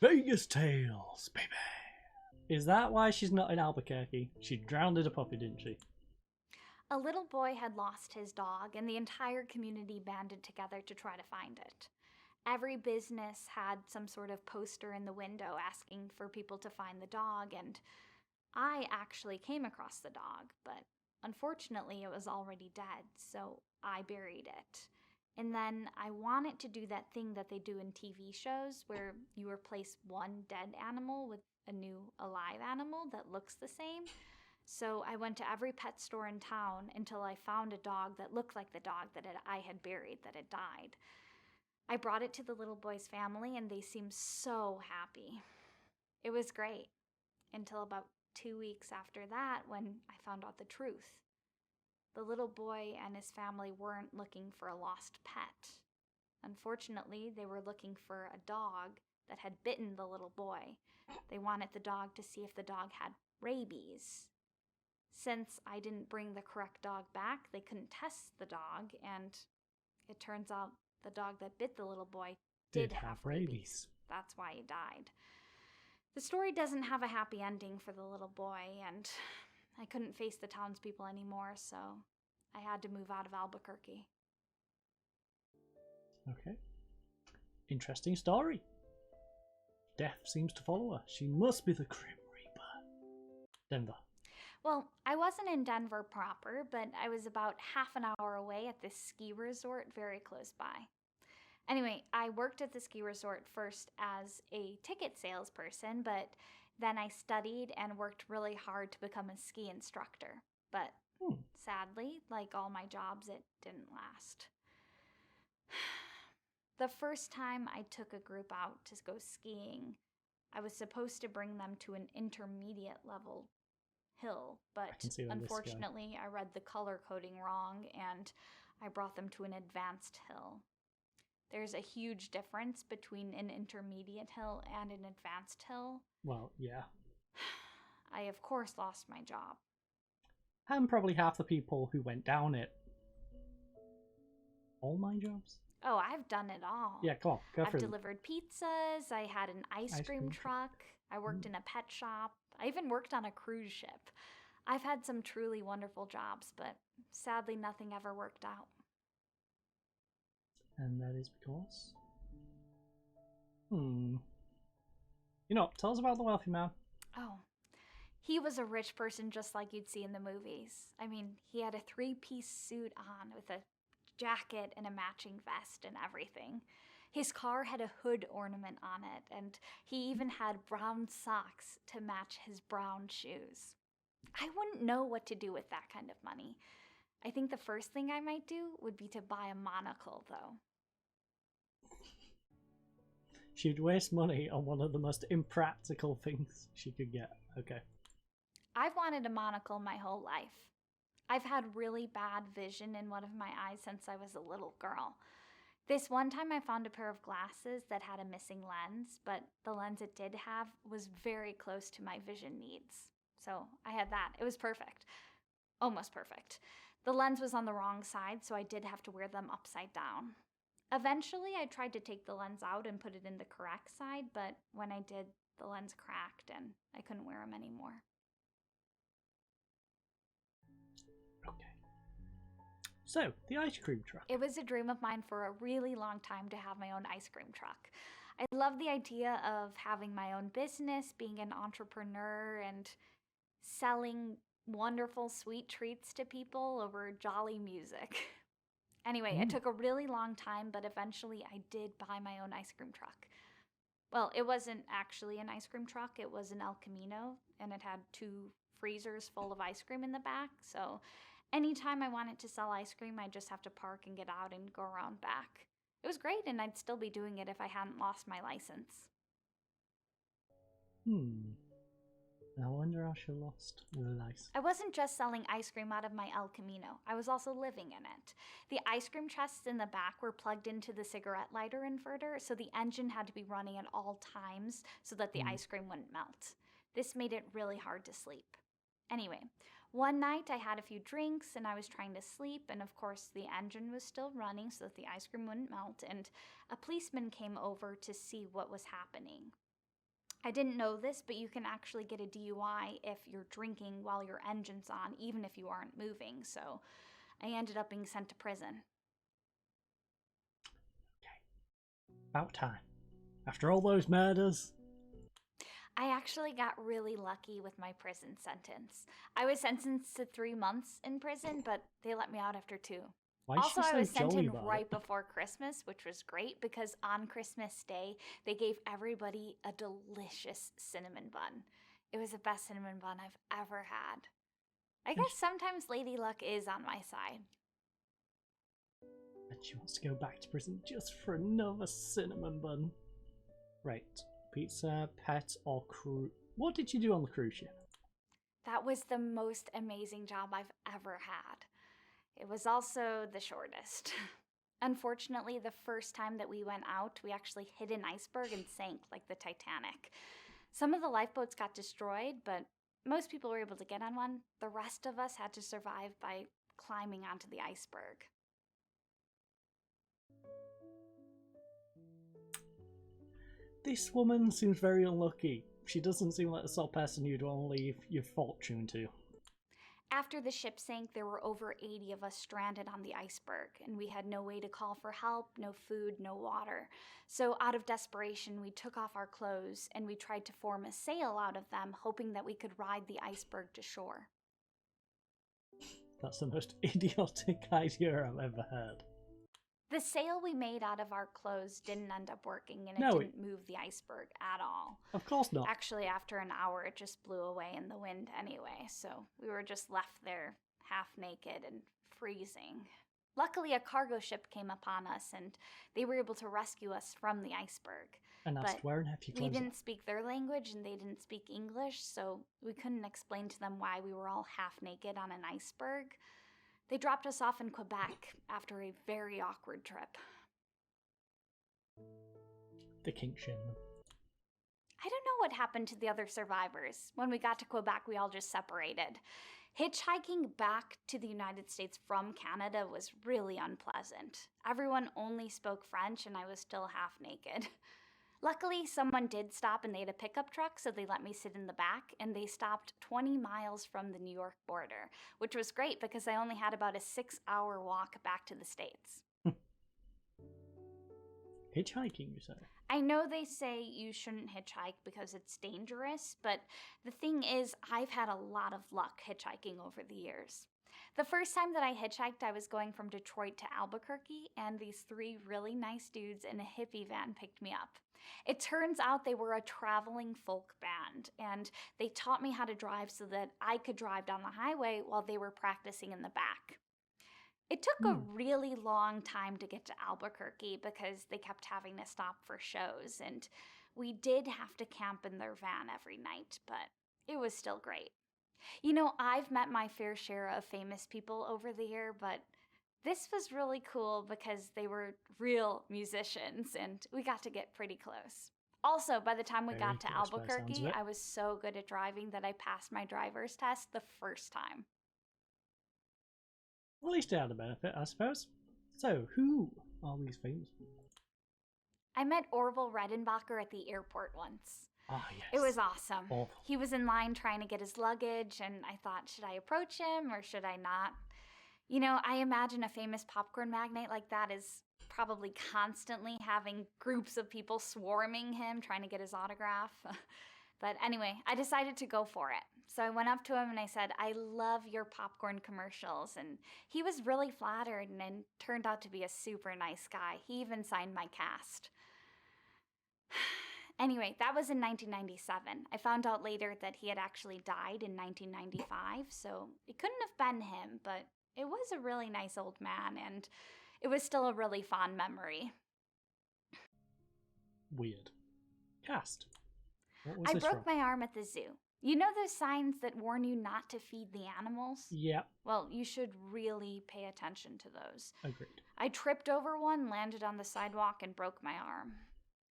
Vegas Tales, baby. Is that why she's not in Albuquerque? She drowned a puppy, didn't she? A little boy had lost his dog, and the entire community banded together to try to find it. Every business had some sort of poster in the window asking for people to find the dog, and I actually came across the dog, but unfortunately it was already dead, so I buried it. And then I wanted to do that thing that they do in TV shows where you replace one dead animal with a new alive animal that looks the same. So I went to every pet store in town until I found a dog that looked like the dog that I had buried that had died. I brought it to the little boy's family and they seemed so happy. It was great until about 2 weeks after that when I found out the truth. The little boy and his family weren't looking for a lost pet. Unfortunately, they were looking for a dog that had bitten the little boy. They wanted the dog to see if the dog had rabies. Since I didn't bring the correct dog back, they couldn't test the dog, and it turns out the dog that bit the little boy did have rabies. That's why he died. The story doesn't have a happy ending for the little boy, and I couldn't face the townspeople anymore, so I had to move out of Albuquerque. Okay. Interesting story. Death seems to follow her. She must be the Grim Reaper. Denver. Well, I wasn't in Denver proper, but I was about half an hour away at this ski resort very close by. Anyway, I worked at the ski resort first as a ticket salesperson, but then I studied and worked really hard to become a ski instructor. But sadly, like all my jobs, it didn't last. The first time I took a group out to go skiing, I was supposed to bring them to an intermediate level hill, but unfortunately I read the color coding wrong and I brought them to an advanced hill. There's a huge difference between an intermediate hill and an advanced hill. Well, yeah. I, of course, lost my job. And probably half the people who went down it. All my jobs? Oh, I've done it all. Yeah, come on. I've delivered pizzas. I had an ice cream truck. I worked in a pet shop. I even worked on a cruise ship. I've had some truly wonderful jobs, but sadly nothing ever worked out. And that is because... tell us about the wealthy man. Oh, he was a rich person just like you'd see in the movies. I mean, he had a 3-piece suit on with a jacket and a matching vest and everything. His car had a hood ornament on it, and he even had brown socks to match his brown shoes. I wouldn't know what to do with that kind of money. I think the first thing I might do would be to buy a monocle, though. She'd waste money on one of the most impractical things she could get. Okay. I've wanted a monocle my whole life. I've had really bad vision in one of my eyes since I was a little girl. This one time I found a pair of glasses that had a missing lens, but the lens it did have was very close to my vision needs. So I had that. It was perfect. Almost perfect. The lens was on the wrong side, so I did have to wear them upside down. Eventually, I tried to take the lens out and put it in the correct side, but when I did, the lens cracked and I couldn't wear them anymore. Okay. So, the ice cream truck. It was a dream of mine for a really long time to have my own ice cream truck. I love the idea of having my own business, being an entrepreneur, and selling wonderful sweet treats to people over jolly music. Anyway, it took a really long time, but eventually I did buy my own ice cream truck. Well, it wasn't actually an ice cream truck, it was an El Camino, and it had 2 freezers full of ice cream in the back, so anytime I wanted to sell ice cream, I'd just have to park and get out and go around back. It was great, and I'd still be doing it if I hadn't lost my license. I wonder how she lost the license. I wasn't just selling ice cream out of my El Camino. I was also living in it. The ice cream chests in the back were plugged into the cigarette lighter inverter, so the engine had to be running at all times so that the ice cream wouldn't melt. This made it really hard to sleep. Anyway, one night I had a few drinks and I was trying to sleep, and of course the engine was still running so that the ice cream wouldn't melt, and a policeman came over to see what was happening. I didn't know this, but you can actually get a DUI if you're drinking while your engine's on, even if you aren't moving. So I ended up being sent to prison. Okay. About time. After all those murders. I actually got really lucky with my prison sentence. I was sentenced to 3 months in prison, but they let me out after 2. Why is Also, she so I was sent jolly in about right it? before Christmas, which was great because on Christmas Day, they gave everybody a delicious cinnamon bun. It was the best cinnamon bun I've ever had. I guess sometimes Lady Luck is on my side. And she wants to go back to prison just for another cinnamon bun. Right. Pizza, pet, or crew. What did you do on the cruise ship? That was the most amazing job I've ever had. It was also the shortest. Unfortunately, the first time that we went out, we actually hit an iceberg and sank like the Titanic. Some of the lifeboats got destroyed, but most people were able to get on one. The rest of us had to survive by climbing onto the iceberg. This woman seems very unlucky. She doesn't seem like the sort of person you'd want to leave your fortune to. After the ship sank, there were over 80 of us stranded on the iceberg, and we had no way to call for help, no food, no water. So out of desperation, we took off our clothes and we tried to form a sail out of them, hoping that we could ride the iceberg to shore. That's the most idiotic idea I've ever heard. The sail we made out of our clothes didn't end up working, and it didn't move the iceberg at all. Of course not. Actually, after an hour, it just blew away in the wind anyway, so we were just left there half naked and freezing. Luckily, a cargo ship came upon us, and they were able to rescue us from the iceberg. And asked where and have you clothes we didn't speak their language, and they didn't speak English, so we couldn't explain to them why we were all half naked on an iceberg. They dropped us off in Quebec after a very awkward trip. The kink shame. I don't know what happened to the other survivors. When we got to Quebec, we all just separated. Hitchhiking back to the United States from Canada was really unpleasant. Everyone only spoke French, and I was still half naked. Luckily, someone did stop, and they had a pickup truck, so they let me sit in the back, and they stopped 20 miles from the New York border, which was great because I only had about a 6-hour walk back to the States. Hitchhiking, you say? I know they say you shouldn't hitchhike because it's dangerous, but the thing is, I've had a lot of luck hitchhiking over the years. The first time that I hitchhiked, I was going from Detroit to Albuquerque, and these 3 really nice dudes in a hippie van picked me up. It turns out they were a traveling folk band, and they taught me how to drive so that I could drive down the highway while they were practicing in the back. It took a really long time to get to Albuquerque because they kept having to stop for shows, and we did have to camp in their van every night, but it was still great. You know, I've met my fair share of famous people over the year, but this was really cool because they were real musicians and we got to get pretty close. Also, by the time we got to Albuquerque, I was so good at driving that I passed my driver's test the first time. At least it had a benefit, I suppose. So, who are these famous people? I met Orville Redenbacher at the airport once. Ah, yes. It was awesome. Awful. He was in line trying to get his luggage, and I thought, should I approach him or should I not? You know, I imagine a famous popcorn magnate like that is probably constantly having groups of people swarming him, trying to get his autograph. But anyway, I decided to go for it. So I went up to him and I said, I love your popcorn commercials. And he was really flattered and turned out to be a super nice guy. He even signed my cast. Anyway, that was in 1997. I found out later that he had actually died in 1995, so it couldn't have been him, but it was a really nice old man, and it was still a really fond memory. Weird. Cast. What was I this broke from? my arm at the zoo. You know those signs that warn you not to feed the animals? Yep. Well, you should really pay attention to those. Agreed. I tripped over one, landed on the sidewalk, and broke my arm.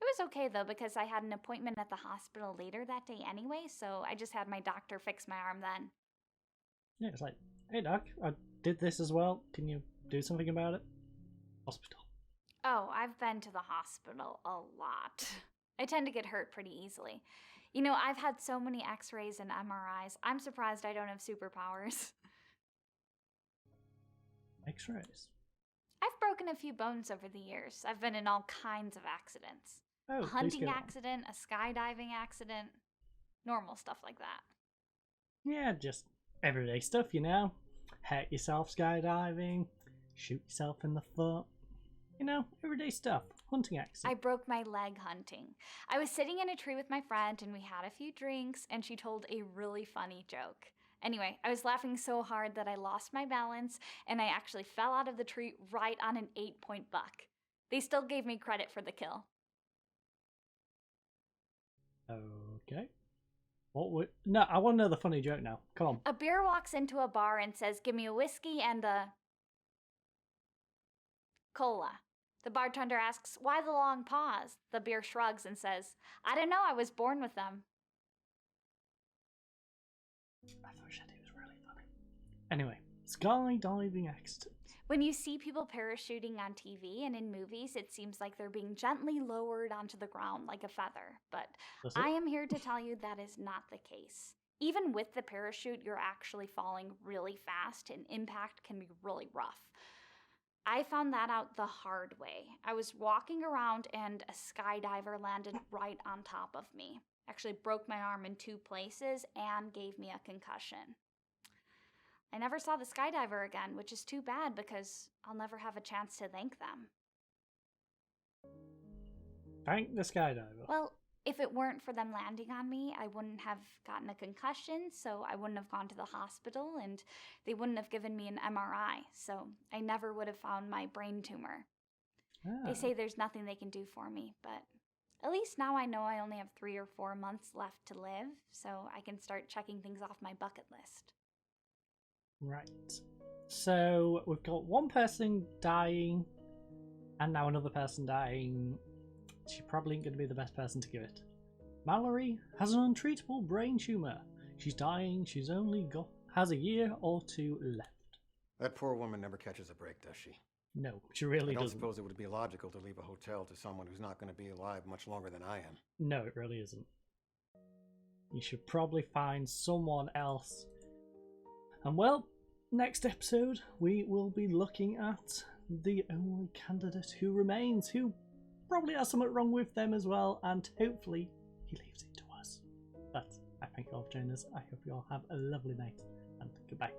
It was okay, though, because I had an appointment at the hospital later that day anyway, so I just had my doctor fix my arm then. Yeah, it's like, hey doc, I did this as well. Can you do something about it? Hospital. Oh, I've been to the hospital a lot. I tend to get hurt pretty easily. You know, I've had so many x-rays and MRIs. I'm surprised I don't have superpowers. X-rays? I've broken a few bones over the years. I've been in all kinds of accidents. Oh, A hunting accident, a skydiving accident, normal stuff like that. Yeah, just everyday stuff, you know. Hurt yourself skydiving, shoot yourself in the foot. You know, everyday stuff. Hunting accident. I broke my leg hunting. I was sitting in a tree with my friend and we had a few drinks and she told a really funny joke. Anyway, I was laughing so hard that I lost my balance and I actually fell out of the tree right on an 8-point buck. They still gave me credit for the kill. Okay. What would... No, I want to know the funny joke now. Come on. A beer walks into a bar and says, "Give me a whiskey and a cola." The bartender asks, "Why the long pause?" The beer shrugs and says, "I don't know, I was born with them." I thought you said it was really funny. Anyway, skydiving accident. When you see people parachuting on TV and in movies, it seems like they're being gently lowered onto the ground like a feather. But I am here to tell you that is not the case. Even with the parachute, you're actually falling really fast and impact can be really rough. I found that out the hard way. I was walking around and a skydiver landed right on top of me. Actually broke my arm in 2 places and gave me a concussion. I never saw the skydiver again, which is too bad because I'll never have a chance to thank them. Thank the skydiver. Well, if it weren't for them landing on me, I wouldn't have gotten a concussion, so I wouldn't have gone to the hospital, and they wouldn't have given me an MRI, so I never would have found my brain tumor. They say there's nothing they can do for me, but at least now I know I only have 3 or 4 months left to live, so I can start checking things off my bucket list. Right. So we've got one person dying, and now another person dying. She probably ain't going to be the best person to give it. Mallory has an untreatable brain tumour. She's dying. She's only has a year or 2 left. That poor woman never catches a break, does she? No, she really I don't doesn't. suppose it would be logical to leave a hotel to someone who's not going to be alive much longer than I am. No, it really isn't. You should probably find someone else. And well, next episode we will be looking at the only candidate who remains, who probably has something wrong with them as well, and hopefully he leaves it to us. But I thank you all for joining us. I hope you all have a lovely night, and goodbye.